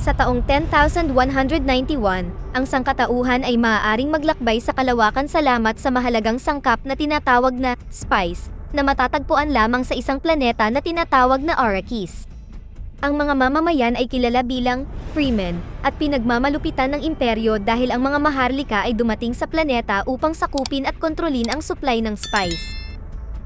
Sa taong 10,191, ang sangkatauhan ay maaaring maglakbay sa kalawakan salamat sa mahalagang sangkap na tinatawag na spice, na matatagpuan lamang sa isang planeta na tinatawag na Arrakis. Ang mga mamamayan ay kilala bilang Freemen at pinagmamalupitan ng imperyo dahil ang mga Maharlika ay dumating sa planeta upang sakupin at kontrolin ang supply ng spice.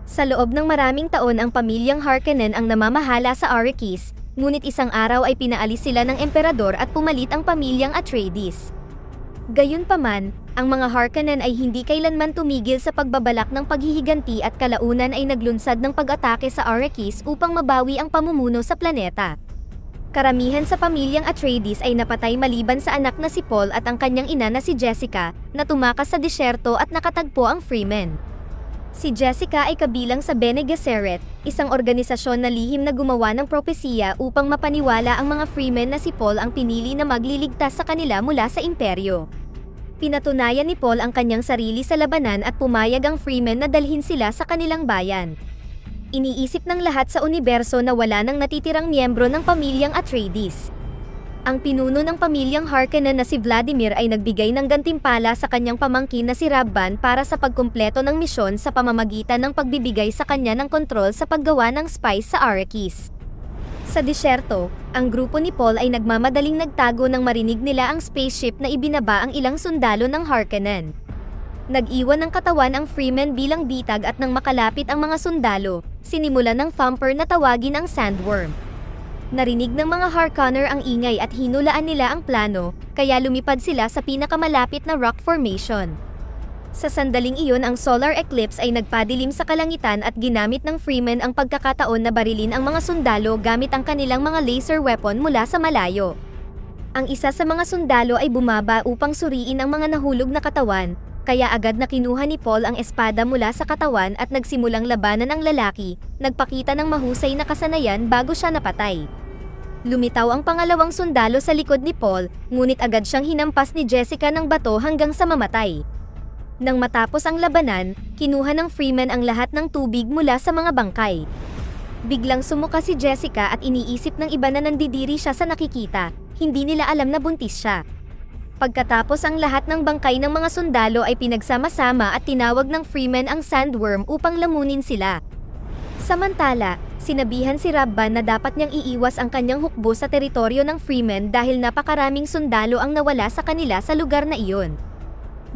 Sa loob ng maraming taon ang pamilyang Harkonnen ang namamahala sa Arrakis, ngunit isang araw ay pinaalis sila ng emperador at pumalit ang pamilyang Atreides. Gayunpaman, ang mga Harkonnen ay hindi kailanman tumigil sa pagbabalak ng paghihiganti at kalaunan ay naglunsad ng pag-atake sa Arrakis upang mabawi ang pamumuno sa planeta. Karamihan sa pamilyang Atreides ay napatay maliban sa anak na si Paul at ang kanyang ina na si Jessica, na tumakas sa disyerto at nakatagpo ang Freemen. Si Jessica ay kabilang sa Bene Gesserit, isang organisasyon na lihim na gumawa ng propesiya upang mapaniwala ang mga Freemen na si Paul ang pinili na magliligtas sa kanila mula sa imperyo. Pinatunayan ni Paul ang kanyang sarili sa labanan at pumayag ang Freemen na dalhin sila sa kanilang bayan. Iniisip ng lahat sa universo na wala nang natitirang miyembro ng pamilyang Atreides. Ang pinuno ng pamilyang Harkonnen na si Vladimir ay nagbigay ng gantimpala sa kanyang pamangkin na si Rabban para sa pagkumpleto ng misyon sa pamamagitan ng pagbibigay sa kanya ng kontrol sa paggawa ng spice sa Arrakis. Sa disyerto, ang grupo ni Paul ay nagmamadaling nagtago nang marinig nila ang spaceship na ibinaba ang ilang sundalo ng Harkonnen. Nag-iwan ng katawan ang Freemen bilang bitag at nang makalapit ang mga sundalo, sinimulan ng Thumper na tawagin ang Sandworm. Narinig ng mga Harkonnen ang ingay at hinulaan nila ang plano, kaya lumipad sila sa pinakamalapit na rock formation. Sa sandaling iyon ang solar eclipse ay nagpadilim sa kalangitan at ginamit ng Freemen ang pagkakataon na barilin ang mga sundalo gamit ang kanilang mga laser weapon mula sa malayo. Ang isa sa mga sundalo ay bumaba upang suriin ang mga nahulog na katawan, kaya agad na kinuha ni Paul ang espada mula sa katawan at nagsimulang labanan ang lalaki, nagpakita ng mahusay na kasanayan bago siya napatay. Lumitaw ang pangalawang sundalo sa likod ni Paul, ngunit agad siyang hinampas ni Jessica ng bato hanggang sa mamatay. Nang matapos ang labanan, kinuha ng Freemen ang lahat ng tubig mula sa mga bangkay. Biglang sumuka si Jessica at iniisip ng iba na nandidiri siya sa nakikita, hindi nila alam na buntis siya. Pagkatapos ang lahat ng bangkay ng mga sundalo ay pinagsama-sama at tinawag ng Freemen ang Sandworm upang lamunin sila. Samantala, sinabihan si Rabban na dapat niyang iiwas ang kanyang hukbo sa teritoryo ng Freemen dahil napakaraming sundalo ang nawala sa kanila sa lugar na iyon.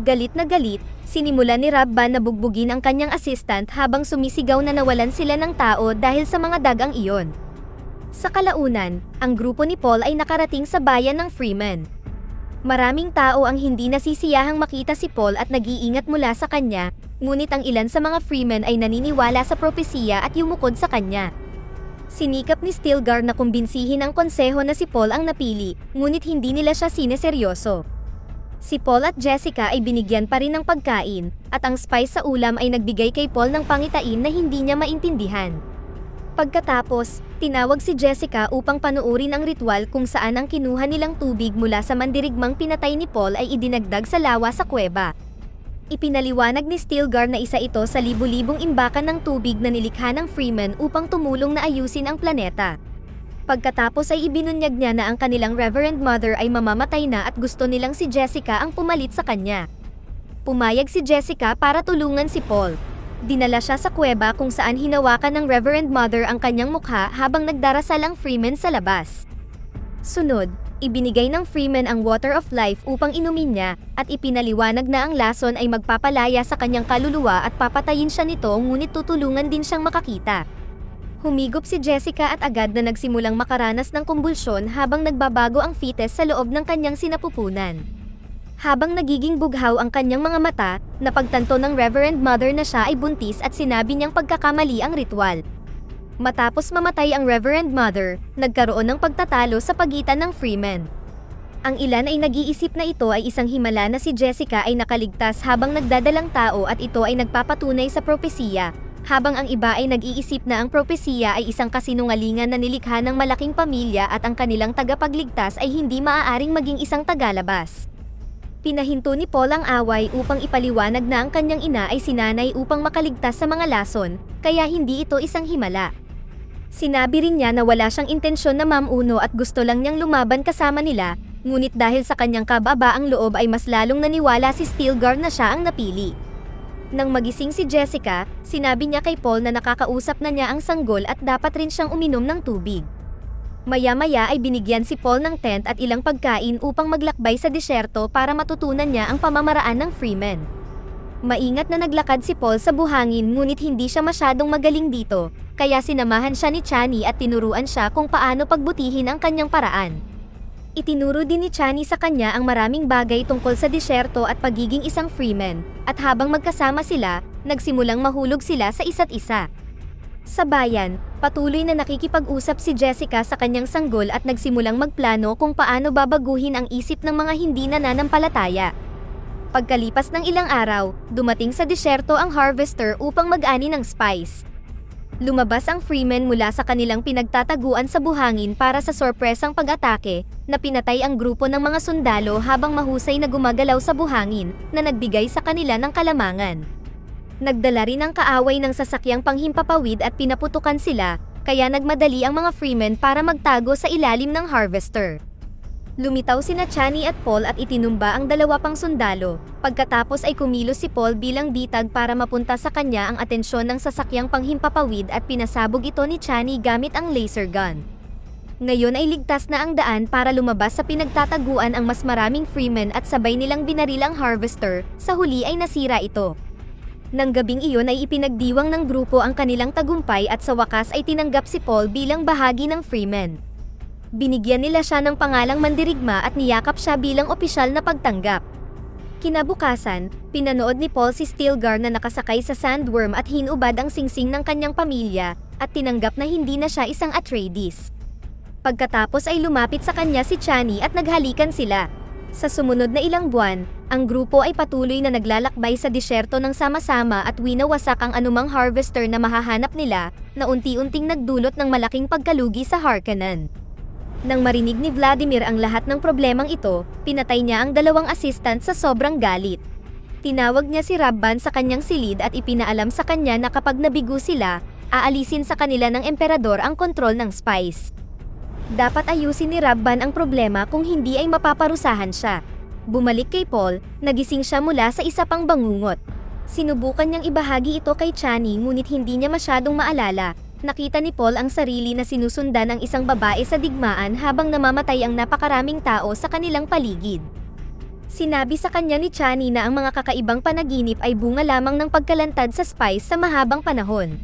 Galit na galit, sinimulan ni Rabban na bugbugin ang kanyang assistant habang sumisigaw na nawalan sila ng tao dahil sa mga dagang iyon. Sa kalaunan, ang grupo ni Paul ay nakarating sa bayan ng Freemen. Maraming tao ang hindi nasisiyahang makita si Paul at nag-iingat mula sa kanya, ngunit ang ilan sa mga Freemen ay naniniwala sa propesiya at yumukod sa kanya. Sinikap ni Stilgar na kumbinsihin ang konseho na si Paul ang napili, ngunit hindi nila siya sineseryoso. Si Paul at Jessica ay binigyan pa rin ng pagkain, at ang spice sa ulam ay nagbigay kay Paul ng pangitain na hindi niya maintindihan. Pagkatapos, tinawag si Jessica upang panuorin ang ritual kung saan ang kinuha nilang tubig mula sa mandirigmang pinatay ni Paul ay idinagdag sa lawa sa kuweba. Ipinaliwanag ni Stilgar na isa ito sa libu-libong imbakan ng tubig na nilikha ng Freemen upang tumulong na ayusin ang planeta. Pagkatapos ay ibinunyag niya na ang kanilang Reverend Mother ay mamamatay na at gusto nilang si Jessica ang pumalit sa kanya. Pumayag si Jessica para tulungan si Paul. Dinala siya sa kuweba kung saan hinawakan ng Reverend Mother ang kanyang mukha habang nagdarasal ang Freemen sa labas. Sunod, ibinigay ng Freemen ang Water of Life upang inumin niya, at ipinaliwanag na ang lason ay magpapalaya sa kanyang kaluluwa at papatayin siya nito ngunit tutulungan din siyang makakita. Humigop si Jessica at agad na nagsimulang makaranas ng kumbulsyon habang nagbabago ang fetus sa loob ng kanyang sinapupunan. Habang nagiging bughaw ang kanyang mga mata, napagtanto ng Reverend Mother na siya ay buntis at sinabi niyang pagkakamali ang ritual. Matapos mamatay ang Reverend Mother, nagkaroon ng pagtatalo sa pagitan ng Freemen. Ang ilan ay nag-iisip na ito ay isang himala na si Jessica ay nakaligtas habang nagdadalang tao at ito ay nagpapatunay sa propesiya, habang ang iba ay nag-iisip na ang propesiya ay isang kasinungalingan na nilikha ng malaking pamilya at ang kanilang tagapagligtas ay hindi maaaring maging isang tagalabas. Pinahinto ni Paul ang away upang ipaliwanag na ang kanyang ina ay sinanay upang makaligtas sa mga lason, kaya hindi ito isang himala. Sinabi rin niya na wala siyang intensyon na mamuno at gusto lang niyang lumaban kasama nila, ngunit dahil sa kanyang kababaang loob ay mas lalong naniwala si Stilgar na siya ang napili. Nang magising si Jessica, sinabi niya kay Paul na nakakausap na niya ang sanggol at dapat rin siyang uminom ng tubig. Maya-maya ay binigyan si Paul ng tent at ilang pagkain upang maglakbay sa disyerto para matutunan niya ang pamamaraan ng Freeman. Maingat na naglakad si Paul sa buhangin ngunit hindi siya masyadong magaling dito, kaya sinamahan siya ni Chani at tinuruan siya kung paano pagbutihin ang kanyang paraan. Itinuro din ni Chani sa kanya ang maraming bagay tungkol sa disyerto at pagiging isang Freeman, at habang magkasama sila, nagsimulang mahulog sila sa isa't isa. Sa bayan, patuloy na nakikipag-usap si Jessica sa kanyang sanggol at nagsimulang magplano kung paano babaguhin ang isip ng mga hindi nananampalataya. Pagkalipas ng ilang araw, dumating sa disyerto ang Harvester upang mag-ani ng spice. Lumabas ang Freeman mula sa kanilang pinagtataguan sa buhangin para sa sorpresang pag-atake, na pinatay ang grupo ng mga sundalo habang mahusay na gumagalaw sa buhangin, na nagbigay sa kanila ng kalamangan. Nagdala rin ang kaaway ng sasakyang panghimpapawid at pinaputukan sila, kaya nagmadali ang mga Freeman para magtago sa ilalim ng Harvester. Lumitaw sina Chani at Paul at itinumba ang dalawa pang sundalo, pagkatapos ay kumilos si Paul bilang bitag para mapunta sa kanya ang atensyon ng sasakyang panghimpapawid at pinasabog ito ni Chani gamit ang laser gun. Ngayon ay ligtas na ang daan para lumabas sa pinagtataguan ang mas maraming Freeman at sabay nilang binaril ang Harvester, sa huli ay nasira ito. Nang gabing iyon ay ipinagdiwang ng grupo ang kanilang tagumpay at sa wakas ay tinanggap si Paul bilang bahagi ng Freeman. Binigyan nila siya ng pangalang mandirigma at niyakap siya bilang opisyal na pagtanggap. Kinabukasan, pinanood ni Paul si Stilgar na nakasakay sa sandworm at hinubad ang singsing ng kanyang pamilya, at tinanggap na hindi na siya isang Atreides. Pagkatapos ay lumapit sa kanya si Chani at naghalikan sila. Sa sumunod na ilang buwan, ang grupo ay patuloy na naglalakbay sa disyerto ng sama-sama at winawasak ang anumang Harvester na mahahanap nila, na unti-unting nagdulot ng malaking pagkalugi sa Harkonnen. Nang marinig ni Vladimir ang lahat ng problemang ito, pinatay niya ang dalawang assistant sa sobrang galit. Tinawag niya si Rabban sa kanyang silid at ipinaalam sa kanya na kapag nabigo sila, aalisin sa kanila ng emperador ang kontrol ng spice. Dapat ayusin ni Rabban ang problema kung hindi ay mapaparusahan siya. Bumalik kay Paul, nagising siya mula sa isa pang bangungot. Sinubukan niyang ibahagi ito kay Chani ngunit hindi niya masyadong maalala. Nakita ni Paul ang sarili na sinusundan ng isang babae sa digmaan habang namamatay ang napakaraming tao sa kanilang paligid. Sinabi sa kanya ni Chani na ang mga kakaibang panaginip ay bunga lamang ng pagkalantad sa spice sa mahabang panahon.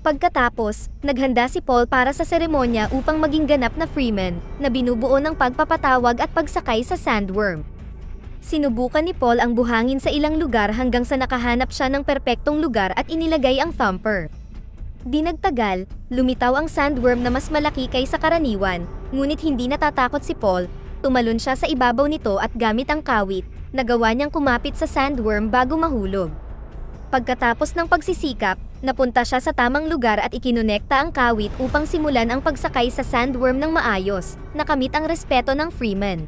Pagkatapos, naghanda si Paul para sa seremonya upang maging ganap na Freeman, na binubuo ng pagpapatawag at pagsakay sa sandworm. Sinubukan ni Paul ang buhangin sa ilang lugar hanggang sa nakahanap siya ng perpektong lugar at inilagay ang thumper. Di nagtagal, lumitaw ang sandworm na mas malaki kaysa karaniwan, ngunit hindi natatakot si Paul. Tumalon siya sa ibabaw nito at gamit ang kawit, nagawa niyang kumapit sa sandworm bago mahulog. Pagkatapos ng pagsisikap, napunta siya sa tamang lugar at ikinonekta ang kawit upang simulan ang pagsakay sa sandworm ng maayos, nakamit ang respeto ng Freeman.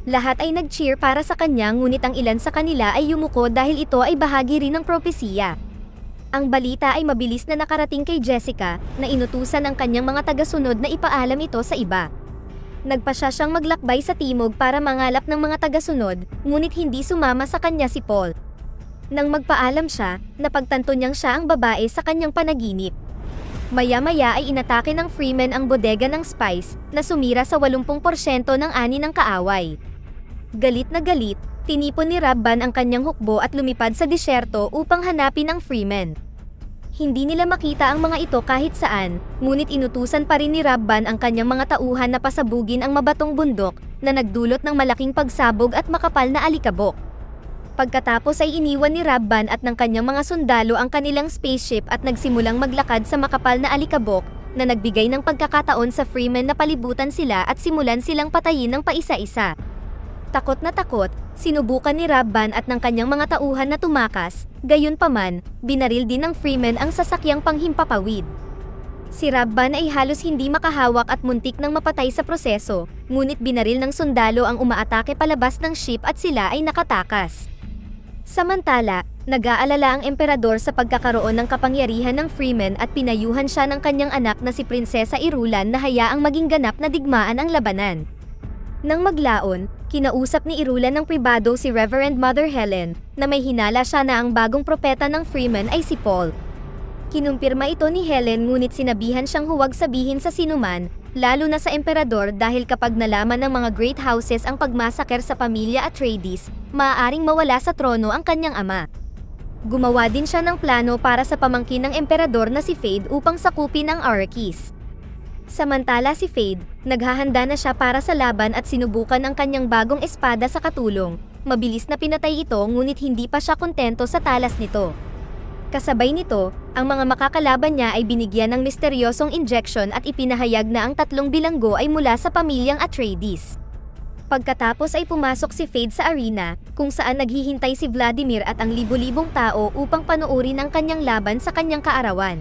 Lahat ay nag-cheer para sa kanya ngunit ang ilan sa kanila ay yumuko dahil ito ay bahagi rin ng propesiya. Ang balita ay mabilis na nakarating kay Jessica, na inutusan ang kanyang mga tagasunod na ipaalam ito sa iba. Nagpasya siyang maglakbay sa timog para mangalap ng mga tagasunod, ngunit hindi sumama sa kanya si Paul. Nang magpaalam siya, napagtanto niyang siya ang babae sa kanyang panaginip. Maya-maya ay inatake ng Freeman ang bodega ng spice, na sumira sa 80% ng ani ng kaaway. Galit na galit, tinipon ni Rabban ang kanyang hukbo at lumipad sa disyerto upang hanapin ang Freeman. Hindi nila makita ang mga ito kahit saan, ngunit inutusan pa rin ni Rabban ang kanyang mga tauhan na pasabugin ang mabatong bundok, na nagdulot ng malaking pagsabog at makapal na alikabok. Pagkatapos ay iniwan ni Rabban at ng kanyang mga sundalo ang kanilang spaceship at nagsimulang maglakad sa makapal na alikabok, na nagbigay ng pagkakataon sa Freeman na palibutan sila at simulan silang patayin ng paisa-isa. Takot na takot, sinubukan ni Rabban at ng kanyang mga tauhan na tumakas, gayunpaman, binaril din ng Freeman ang sasakyang panghimpapawid. Si Rabban ay halos hindi makahawak at muntik nang mapatay sa proseso, ngunit binaril ng sundalo ang umaatake palabas ng ship at sila ay nakatakas. Samantala, Nag-aalala ang emperador sa pagkakaroon ng kapangyarihan ng Freeman at pinayuhan siya ng kanyang anak na si Prinsesa Irulan na hayaang maging ganap na digmaan ang labanan. Nang maglaon, kinausap ni Irulan ng pribado si Reverend Mother Helen, na may hinala siya na ang bagong propeta ng Freeman ay si Paul. Kinumpirma ito ni Helen ngunit sinabihan siyang huwag sabihin sa sinuman, lalo na sa emperador dahil kapag nalaman ng mga great houses ang pagmasaker sa pamilya Atreides, maaaring mawala sa trono ang kanyang ama. Gumawa din siya ng plano para sa pamangkin ng emperador na si Fade upang sakupin ang Arrakis. Samantala si Fade, naghahanda na siya para sa laban at sinubukan ang kanyang bagong espada sa katulong. Mabilis na pinatay ito ngunit hindi pa siya kontento sa talas nito. Kasabay nito, ang mga makakalaban niya ay binigyan ng misteryosong injection at ipinahayag na ang 3 bilanggo ay mula sa pamilyang Atreides. Pagkatapos ay pumasok si Fade sa arena, kung saan naghihintay si Vladimir at ang libo-libong tao upang panoorin ang kanyang laban sa kanyang kaarawan.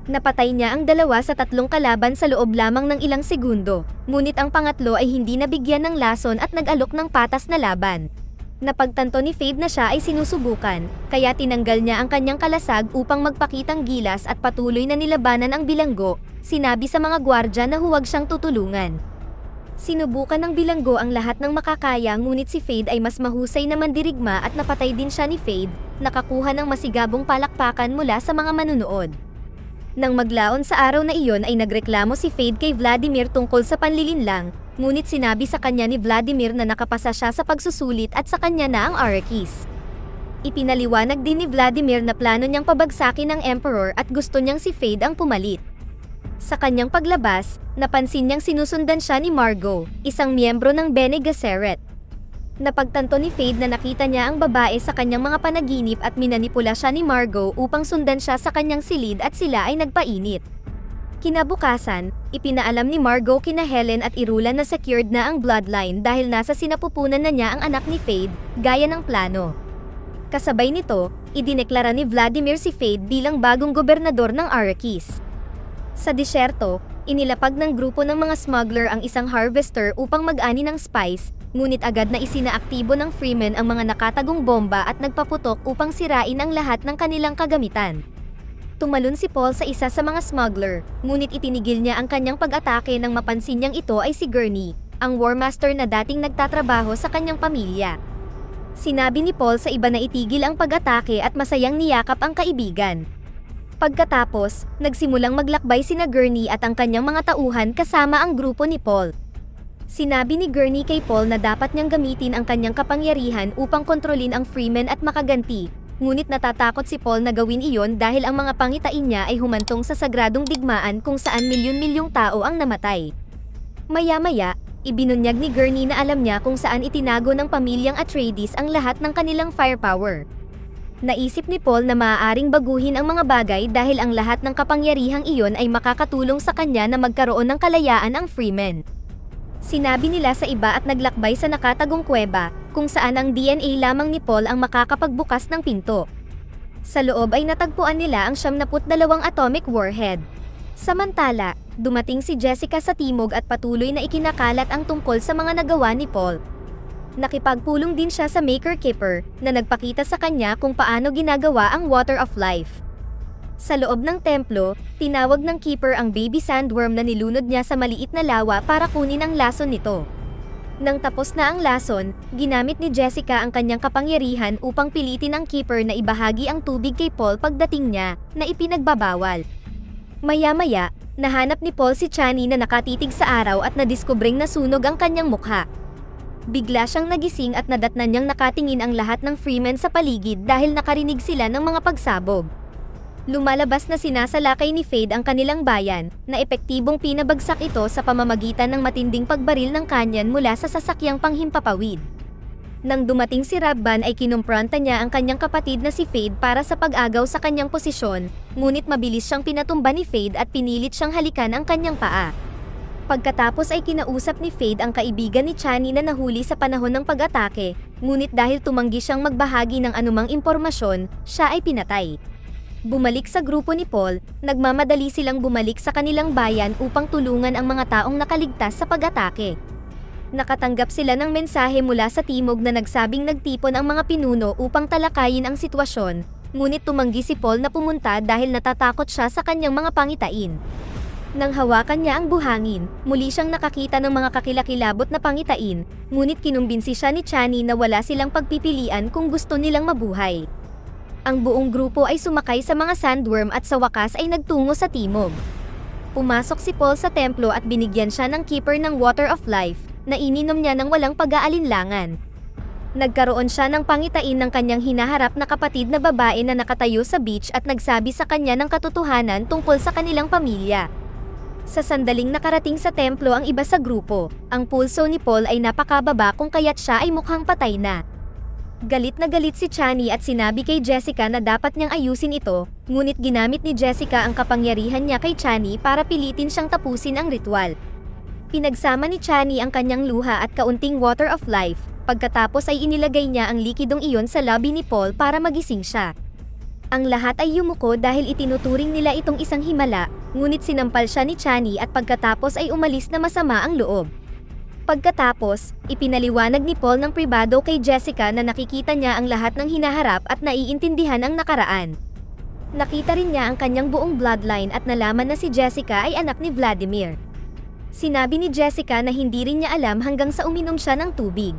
Napatay niya ang 2 sa 3 kalaban sa loob lamang ng ilang segundo, ngunit ang pangatlo ay hindi nabigyan ng lason at nag-alok ng patas na laban. Napagtanto ni Fade na siya ay sinusubukan, kaya tinanggal niya ang kanyang kalasag upang magpakitang gilas at patuloy na nilabanan ang bilanggo. Sinabi sa mga gwardya na huwag siyang tutulungan. Sinubukan ng bilanggo ang lahat ng makakaya ngunit si Fade ay mas mahusay na mandirigma at napatay din siya ni Fade, nakakuha ng masigabong palakpakan mula sa mga manunood. Nang maglaon sa araw na iyon ay nagreklamo si Fade kay Vladimir tungkol sa panlilinlang, ngunit sinabi sa kanya ni Vladimir na nakapasa siya sa pagsusulit at sa kanya na ang Arrakis. Ipinaliwanag din ni Vladimir na plano niyang pabagsakin ang Emperor at gusto niyang si Fade ang pumalit. Sa kanyang paglabas, napansin niyang sinusundan siya ni Margot, isang miyembro ng Bene Gesserit. Napagtanto ni Fade na nakita niya ang babae sa kanyang mga panaginip at minanipula siya ni Margot upang sundan siya sa kanyang silid at sila ay nagpainit. Kinabukasan, ipinaalam ni Margot kina Helen at Irulan na secured na ang bloodline dahil nasa sinapupunan na niya ang anak ni Fade, gaya ng plano. Kasabay nito, idineklara ni Vladimir si Fade bilang bagong gobernador ng Arrakis. Sa disyerto, inilapag ng grupo ng mga smuggler ang isang harvester upang mag-ani ng spice, ngunit agad na isinaaktibo ng Freeman ang mga nakatagong bomba at nagpaputok upang sirain ang lahat ng kanilang kagamitan. Tumalon si Paul sa isa sa mga smuggler, ngunit itinigil niya ang kanyang pag-atake nang mapansin niyang ito ay si Gurney, ang War Master na dating nagtatrabaho sa kanyang pamilya. Sinabi ni Paul sa iba na itigil ang pag-atake at masayang niyakap ang kaibigan. Pagkatapos, nagsimulang maglakbay sina Gurney at ang kanyang mga tauhan kasama ang grupo ni Paul. Sinabi ni Gurney kay Paul na dapat niyang gamitin ang kanyang kapangyarihan upang kontrolin ang Freeman at makaganti, ngunit natatakot si Paul na gawin iyon dahil ang mga pangitain niya ay humantong sa sagradong digmaan kung saan milyon-milyong tao ang namatay. Maya-maya, ibinunyag ni Gurney na alam niya kung saan itinago ng pamilyang Atreides ang lahat ng kanilang firepower. Naisip ni Paul na maaaring baguhin ang mga bagay dahil ang lahat ng kapangyarihang iyon ay makakatulong sa kanya na magkaroon ng kalayaan ang Freeman. Sinabi nila sa iba at naglakbay sa nakatagong kuweba, kung saan ang DNA lamang ni Paul ang makakapagbukas ng pinto. Sa loob ay natagpuan nila ang 72 atomic warhead. Samantala, dumating si Jessica sa timog at patuloy na ikinakalat ang tungkol sa mga nagawa ni Paul. Nakipagpulong din siya sa Maker Keeper, na nagpakita sa kanya kung paano ginagawa ang Water of Life. Sa loob ng templo, tinawag ng Keeper ang baby sandworm na nilunod niya sa maliit na lawa para kunin ang lason nito. Nang tapos na ang lason, ginamit ni Jessica ang kanyang kapangyarihan upang pilitin ang Keeper na ibahagi ang tubig kay Paul pagdating niya, na ipinagbabawal. Maya-maya, nahanap ni Paul si Chani na nakatitig sa araw at nadiskubring nasunog ang kanyang mukha. Bigla siyang nagising at nadatnan niyang nakatingin ang lahat ng Freeman sa paligid dahil nakarinig sila ng mga pagsabog. Lumalabas na sinasalakay ni Fade ang kanilang bayan, na epektibong pinabagsak ito sa pamamagitan ng matinding pagbaril ng kanyan mula sa sasakyang panghimpapawid. Nang dumating si Rabban ay kinumpronta niya ang kanyang kapatid na si Fade para sa pag-agaw sa kanyang posisyon, ngunit mabilis siyang pinatumba ni Fade at pinilit siyang halikan ang kanyang paa. Pagkatapos ay kinausap ni Fade ang kaibigan ni Chani na nahuli sa panahon ng pag-atake, ngunit dahil tumanggi siyang magbahagi ng anumang impormasyon, siya ay pinatay. Bumalik sa grupo ni Paul, nagmamadali silang bumalik sa kanilang bayan upang tulungan ang mga taong nakaligtas sa pag-atake. Nakatanggap sila ng mensahe mula sa timog na nagsabing nagtipon ang mga pinuno upang talakayin ang sitwasyon, ngunit tumanggi si Paul na pumunta dahil natatakot siya sa kanyang mga pangitain. Nang hawakan niya ang buhangin, muli siyang nakakita ng mga kakilakilabot na pangitain, ngunit kinumbinsi siya ni Chani na wala silang pagpipilian kung gusto nilang mabuhay. Ang buong grupo ay sumakay sa mga sandworm at sa wakas ay nagtungo sa timog. Pumasok si Paul sa templo at binigyan siya ng keeper ng Water of Life, na ininom niya ng walang pag-aalinlangan. Nagkaroon siya ng pangitain ng kanyang hinaharap na kapatid na babae na nakatayo sa beach at nagsabi sa kanya ng katotohanan tungkol sa kanilang pamilya. Sa sandaling nakarating sa templo ang iba sa grupo, ang pulso ni Paul ay napakababa kung kaya't siya ay mukhang patay na. Galit na galit si Chani at sinabi kay Jessica na dapat niyang ayusin ito, ngunit ginamit ni Jessica ang kapangyarihan niya kay Chani para pilitin siyang tapusin ang ritual. Pinagsama ni Chani ang kanyang luha at kaunting Water of Life, pagkatapos ay inilagay niya ang likidong iyon sa labi ni Paul para magising siya. Ang lahat ay yumuko dahil itinuturing nila itong isang himala, ngunit sinampal siya ni Chani at pagkatapos ay umalis na masama ang loob. Pagkatapos, ipinaliwanag ni Paul ng pribado kay Jessica na nakikita niya ang lahat ng hinaharap at naiintindihan ang nakaraan. Nakita rin niya ang kanyang buong bloodline at nalaman na si Jessica ay anak ni Vladimir. Sinabi ni Jessica na hindi rin niya alam hanggang sa uminom siya ng tubig.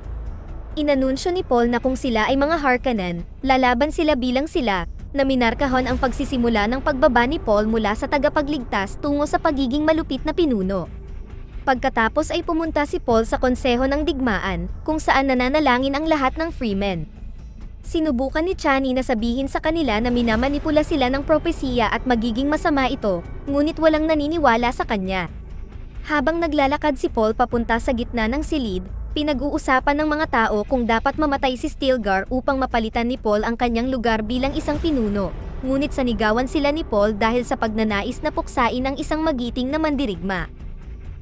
Inanunsyo ni Paul na kung sila ay mga Harkonnen, lalaban sila bilang sila, na minarkahon ang pagsisimula ng pagbaba ni Paul mula sa tagapagligtas tungo sa pagiging malupit na pinuno. Pagkatapos ay pumunta si Paul sa konseho ng digmaan, kung saan nananalangin ang lahat ng freemen. Sinubukan ni Chani na sabihin sa kanila na minamanipula sila ng propesiya at magiging masama ito, ngunit walang naniniwala sa kanya. Habang naglalakad si Paul papunta sa gitna ng silid, pinag-uusapan ng mga tao kung dapat mamatay si Stilgar upang mapalitan ni Paul ang kanyang lugar bilang isang pinuno, ngunit sanigawan sila ni Paul dahil sa pagnanais na puksain ang isang magiting na mandirigma.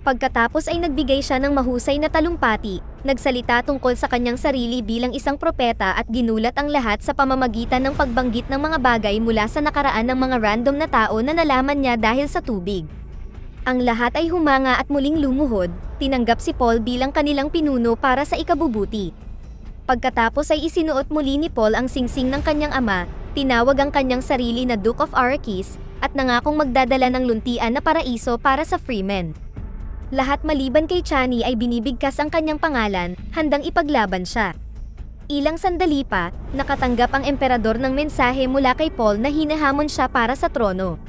Pagkatapos ay nagbigay siya ng mahusay na talumpati, nagsalita tungkol sa kanyang sarili bilang isang propeta at ginulat ang lahat sa pamamagitan ng pagbanggit ng mga bagay mula sa nakaraan ng mga random na tao na nalaman niya dahil sa tubig. Ang lahat ay humanga at muling lumuhod, tinanggap si Paul bilang kanilang pinuno para sa ikabubuti. Pagkatapos ay isinuot muli ni Paul ang singsing ng kanyang ama, tinawag ang kanyang sarili na Duke of Arrakis, at nangakong magdadala ng luntian na paraiso para sa freemen. Lahat maliban kay Chani ay binibigkas ang kanyang pangalan, handang ipaglaban siya. Ilang sandali pa, nakatanggap ang emperador ng mensahe mula kay Paul na hinahamon siya para sa trono.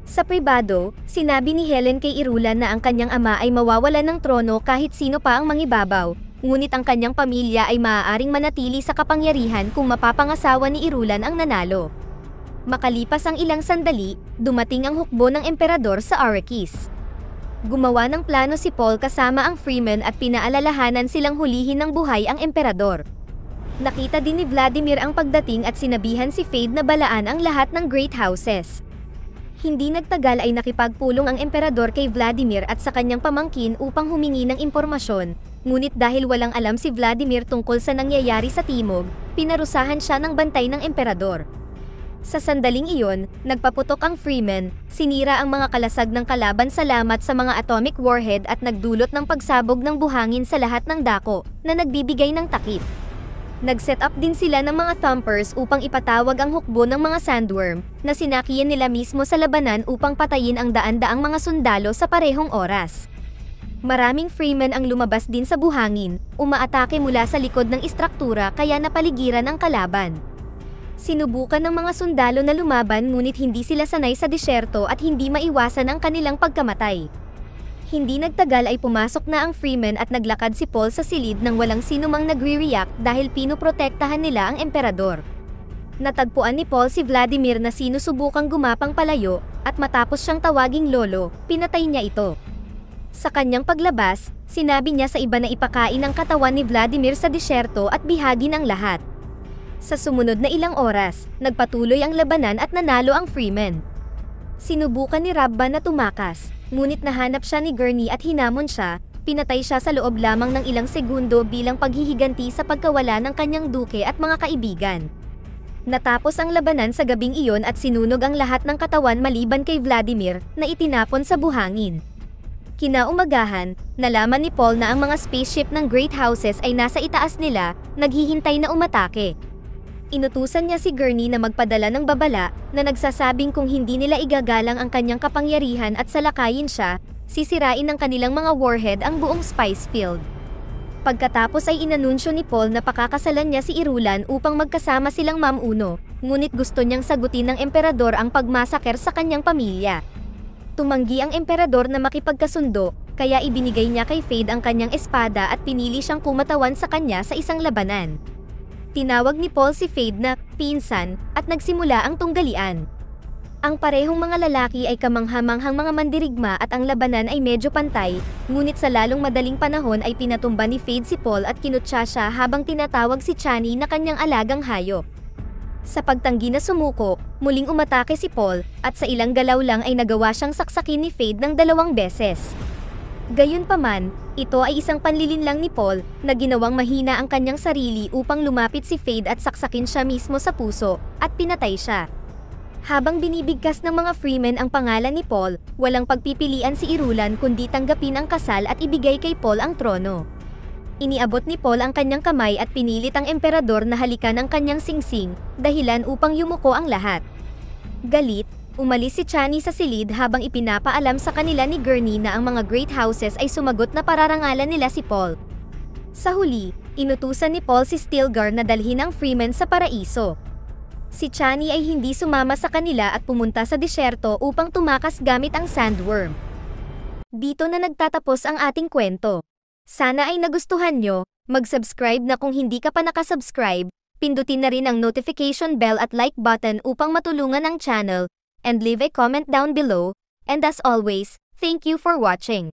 Sa pribado, sinabi ni Helen kay Irulan na ang kanyang ama ay mawawalan ng trono kahit sino pa ang mangibabaw, ngunit ang kanyang pamilya ay maaaring manatili sa kapangyarihan kung mapapangasawa ni Irulan ang nanalo. Makalipas ang ilang sandali, dumating ang hukbo ng emperador sa Arrakis. Gumawa ng plano si Paul kasama ang freemen at pinaalalahanan silang hulihin ng buhay ang emperador. Nakita din ni Vladimir ang pagdating at sinabihan si Fade na balaan ang lahat ng great houses. Hindi nagtagal ay nakipagpulong ang emperador kay Vladimir at sa kanyang pamangkin upang humingi ng impormasyon, ngunit dahil walang alam si Vladimir tungkol sa nangyayari sa timog, pinarusahan siya ng bantay ng emperador. Sa sandaling iyon, nagpaputok ang freemen, sinira ang mga kalasag ng kalaban salamat sa mga atomic warhead at nagdulot ng pagsabog ng buhangin sa lahat ng dako, na nagbibigay ng takip. Nag-set up din sila ng mga thumpers upang ipatawag ang hukbo ng mga sandworm, na sinakiyan nila mismo sa labanan upang patayin ang daan-daang mga sundalo sa parehong oras. Maraming freemen ang lumabas din sa buhangin, umaatake mula sa likod ng istruktura kaya napaligiran ang kalaban. Sinubukan ng mga sundalo na lumaban ngunit hindi sila sanay sa disyerto at hindi maiwasan ang kanilang pagkamatay. Hindi nagtagal ay pumasok na ang freemen at naglakad si Paul sa silid nang walang sinumang nagre-react dahil pinoprotektahan nila ang emperador. Natagpuan ni Paul si Vladimir na sinusubukang gumapang palayo, at matapos siyang tawaging lolo, pinatay niya ito. Sa kanyang paglabas, sinabi niya sa iba na ipakain ang katawan ni Vladimir sa disyerto at bihagin ang lahat. Sa sumunod na ilang oras, nagpatuloy ang labanan at nanalo ang freemen. Sinubukan ni Rabban na tumakas, ngunit nahanap siya ni Gurney at hinamon siya, pinatay siya sa loob lamang ng ilang segundo bilang paghihiganti sa pagkawala ng kanyang duke at mga kaibigan. Natapos ang labanan sa gabing iyon at sinunog ang lahat ng katawan maliban kay Vladimir, na itinapon sa buhangin. Kinaumagahan, nalaman ni Paul na ang mga spaceship ng Great Houses ay nasa itaas nila, naghihintay na umatake. Inutusan niya si Gurney na magpadala ng babala, na nagsasabing kung hindi nila igagalang ang kanyang kapangyarihan at salakayin siya, sisirain ng kanilang mga warhead ang buong spice field. Pagkatapos ay inanunsyo ni Paul na pakakasalan niya si Irulan upang magkasama silang mamuno, ngunit gusto niyang sagutin ng emperador ang pagmasaker sa kanyang pamilya. Tumanggi ang emperador na makipagkasundo, kaya ibinigay niya kay Feyd ang kanyang espada at pinili siyang kumatawan sa kanya sa isang labanan. Tinawag ni Paul si Feyd na pinsan at nagsimula ang tunggalian. Ang parehong mga lalaki ay kamanghamanghang mga mandirigma at ang labanan ay medyo pantay, ngunit sa lalong madaling panahon ay pinatumba ni Feyd si Paul at kinutya siya habang tinatawag si Chani na kanyang alagang hayop. Sa pagtanggi na sumuko, muling umatake si Paul, at sa ilang galaw lang ay nagawa siyang saksakin ni Feyd ng 2 beses. Gayunpaman, ito ay isang panlilinlang ni Paul, na ginawang mahina ang kanyang sarili upang lumapit si Feyd at saksakin siya mismo sa puso, at pinatay siya. Habang binibigkas ng mga freemen ang pangalan ni Paul, walang pagpipilian si Irulan kundi tanggapin ang kasal at ibigay kay Paul ang trono. Iniabot ni Paul ang kanyang kamay at pinilit ang emperador na halikan ang kanyang singsing, dahilan upang yumuko ang lahat. Galit, umalis si Chani sa silid habang ipinapaalam sa kanila ni Gurney na ang mga Great Houses ay sumagot na pararangalan nila si Paul. Sa huli, inutusan ni Paul si Stilgar na dalhin ang freemen sa paraiso. Si Chani ay hindi sumama sa kanila at pumunta sa disyerto upang tumakas gamit ang sandworm. Dito na nagtatapos ang ating kwento. Sana ay nagustuhan nyo, mag-subscribe na kung hindi ka pa nakasubscribe, pindutin na rin ang notification bell at like button upang matulungan ang channel, and leave a comment down below, and as always, thank you for watching.